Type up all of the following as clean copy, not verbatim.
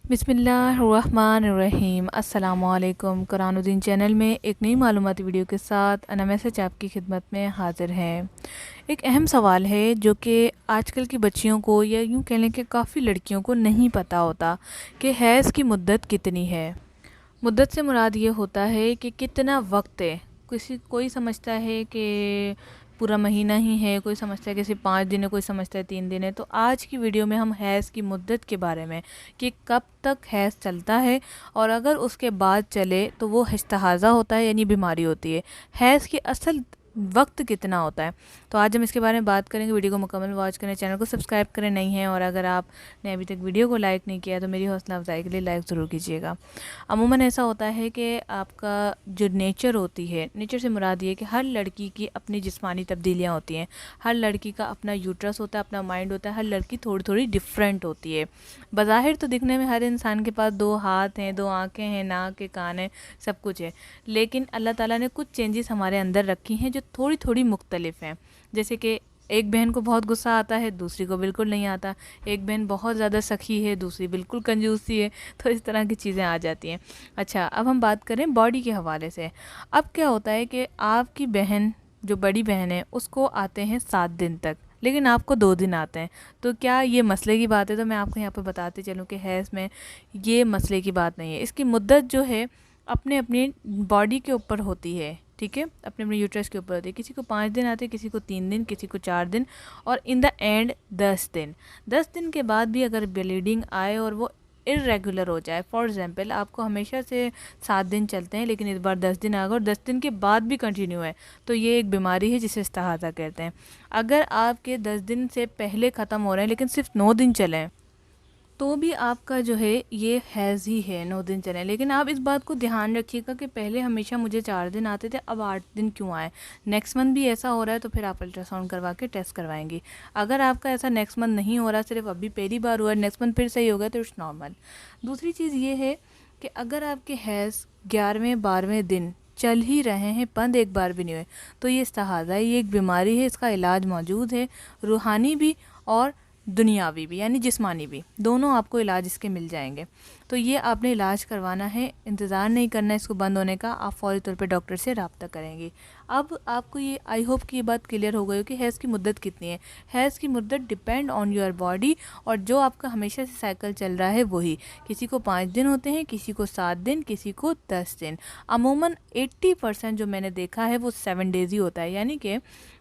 बिस्मिल्लाहिर्रहमानिर्रहीम। अस्सलामुअलैकुम। कुरानुद्दीन चैनल में एक नई मालूमाती वीडियो के साथ अना मैसेज आपकी खिदमत में हाजिर है। एक अहम सवाल है जो कि आजकल की बच्चियों को या यूँ कह लें कि काफ़ी लड़कियों को नहीं पता होता कि हैज़ की मुद्दत कितनी है। मुद्दत से मुराद ये होता है कि कितना वक्त है। कोई समझता है कि पूरा महीना ही है, कोई समझता है कि सिर्फ 5 दिन है, कोई समझता है 3 दिन है। तो आज की वीडियो में हम हैज़ की मुद्दत के बारे में कि कब तक हैज़ चलता है और अगर उसके बाद चले तो वो इस्तिहाज़ा होता है यानी बीमारी होती है। हैज़ की असल वक्त कितना होता है, तो आज हम इसके बारे में बात करेंगे। वीडियो को मुकम्मल वॉच करें, चैनल को सब्सक्राइब करें नहीं है, और अगर आपने अभी तक वीडियो को लाइक नहीं किया तो मेरी हौसला अफजाई के लिए लाइक ज़रूर कीजिएगा। अमूमन ऐसा होता है कि आपका जो नेचर होती है, नेचर से मुराद ये कि हर लड़की की अपनी जिस्मानी तब्दीलियाँ होती हैं, हर लड़की का अपना यूट्रस होता है, अपना माइंड होता है, हर लड़की थोड़ी थोड़ी डिफरेंट होती है। बज़ाहिर तो दिखने में हर इंसान के पास 2 हाथ हैं, 2 आँखें हैं, नाक है, कान है, सब कुछ है, लेकिन अल्लाह ताला ने कुछ चेंजेस हमारे अंदर रखी हैं जो थोड़ी थोड़ी मुख्तलिफ हैं। जैसे कि एक बहन को बहुत गुस्सा आता है, दूसरी को बिल्कुल नहीं आता। एक बहन बहुत ज़्यादा सखी है, दूसरी बिल्कुल कंजूसी है। तो इस तरह की चीज़ें आ जाती हैं। अच्छा, अब हम बात करें बॉडी के हवाले से। अब क्या होता है कि आपकी बहन, जो बड़ी बहन है, उसको आते हैं 7 दिन तक, लेकिन आपको 2 दिन आते हैं। तो क्या ये मसले की बात है? तो मैं आपको यहाँ पर बताते चलूँ कि हैज़ में ये मसले की बात नहीं है। इसकी मुद्दत जो है अपने अपनी बॉडी के ऊपर होती है, ठीक है, अपने अपने यूट्रस के ऊपर होती है। किसी को 5 दिन आते हैं, किसी को 3 दिन, किसी को 4 दिन, और इन द एंड 10 दिन। 10 दिन के बाद भी अगर ब्लीडिंग आए और वो इर्रेगुलर हो जाए, फॉर एग्जांपल आपको हमेशा से 7 दिन चलते हैं लेकिन इस बार 10 दिन आ गए और 10 दिन के बाद भी कंटिन्यू है, तो ये एक बीमारी है जिसे इस्तिहाज़ा कहते हैं। अगर आपके 10 दिन से पहले ख़त्म हो रहे हैं लेकिन सिर्फ 9 दिन चलें तो भी आपका जो है ये हैज़ ही है, 9 दिन चलें। लेकिन आप इस बात को ध्यान रखिएगा कि पहले हमेशा मुझे 4 दिन आते थे, अब 8 दिन क्यों आए। नेक्स्ट मंथ भी ऐसा हो रहा है तो फिर आप अल्ट्रासाउंड करवा के टेस्ट करवाएंगी। अगर आपका ऐसा नेक्स्ट मंथ नहीं हो रहा, सिर्फ अभी पहली बार हुआ है, नेक्स्ट मंथ फिर सही हो गया, तो इट्स नॉर्मल। दूसरी चीज़ ये है कि अगर आपके हैज़ 11वें 12वें दिन चल ही रहे हैं, बंद एक बार भी नहीं हुए, तो ये इस्तिहाज़ा है, ये एक बीमारी है, इसका इलाज मौजूद है, रूहानी भी और दुनियावी भी, यानी जिस्मानी भी, दोनों आपको इलाज इसके मिल जाएंगे। तो ये आपने इलाज करवाना है, इंतज़ार नहीं करना है इसको बंद होने का, आप फौरी तौर पे डॉक्टर से रब्ता करेंगे। अब आपको ये, आई होप कि ये बात क्लियर हो गई हो कि हैज़ की मुद्दत कितनी है। हैज़ की मुद्दत डिपेंड ऑन योर बॉडी, और जो आपका हमेशा से साइकिल चल रहा है वही। किसी को 5 दिन होते हैं, किसी को 7 दिन, किसी को 10 दिन। अमूमन 80% जो मैंने देखा है वो 7 डेज़ ही होता है, यानी कि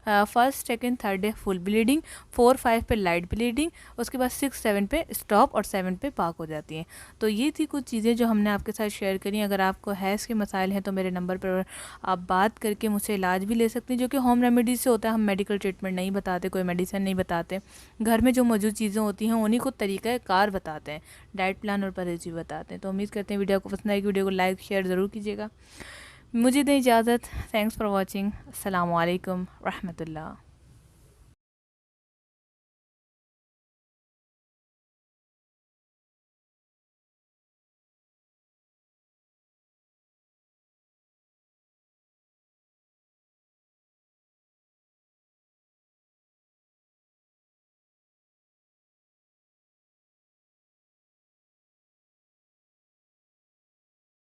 first second third day full bleeding, 4 5 पे लाइट ब्लीडिंग, उसके बाद 6 7 पे स्टॉप और 7 पे पाक हो जाती हैं। तो ये थी कुछ चीज़ें जो हमने आपके साथ शेयर करी। अगर आपको हैज़ के मसाइल हैं तो मेरे नंबर पर आप बात करके मुझसे इलाज भी ले सकते हैं, जो कि होम रेमेडीज़ से होता है। हम मेडिकल ट्रीटमेंट नहीं बताते, कोई मेडिसिन नहीं बताते, घर में जो मौजूद चीज़ें होती हैं उन्हीं को तरीक़ा कार बताते हैं, डाइट प्लान और परहेज़ भी बताते हैं। तो उम्मीद करते हैं वीडियो को पसंद आएगी। वीडियो को लाइक शेयर ज़रूर कीजिएगा। मुझे दें इजाज़त। Thanks for watching. अस्सलामु अलैकुम रहमतुल्लाह।